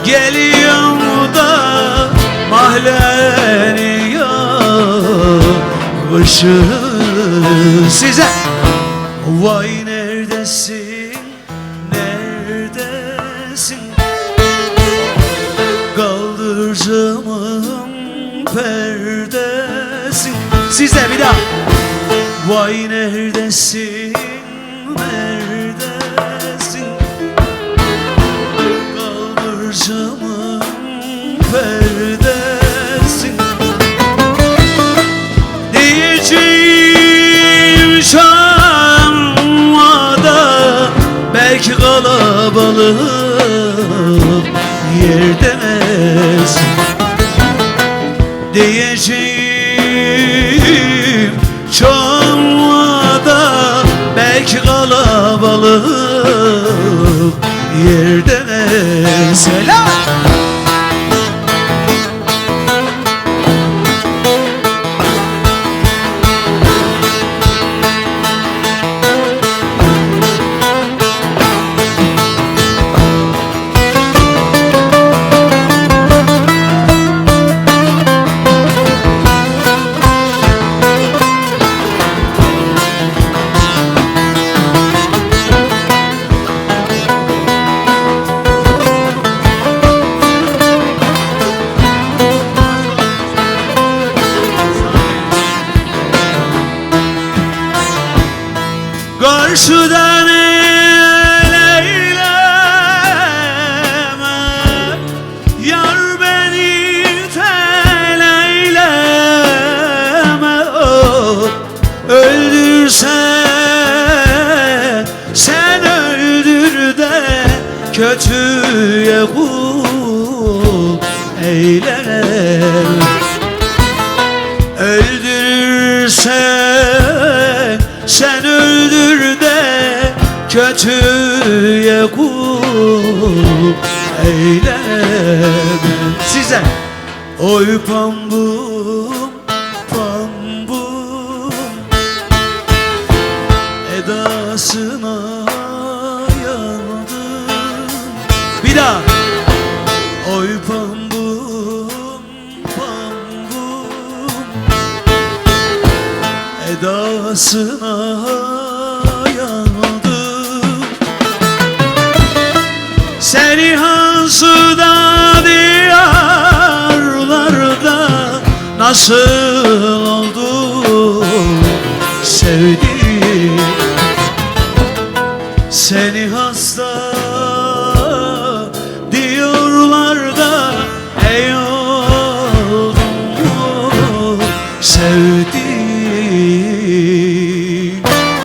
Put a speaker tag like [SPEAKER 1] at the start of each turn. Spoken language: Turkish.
[SPEAKER 1] Geliyor da mahallenin yakışı size. Vay neredesin, neredesin? Kaldır camın perdesin. Size bir daha. Vay neredesin, neredesin? Kaldır camın perdesin. Diyeceğim şanmada belki kalabalık yer demesin. Diyeceğim şanmada belki kalabalık yer demesin. Karşıdan eyleme, yar beni teleyleme. Oh, öldürsen sen öldür de kötüye kul eyleme. Öldürürsen sen öldür de kötüye kul eyleme. Size. Oy pambum, pambum edasına yandım. Bir daha. Oy pambum, pambum edasına yandım. Seni Hansı'da diyarlarda nasıl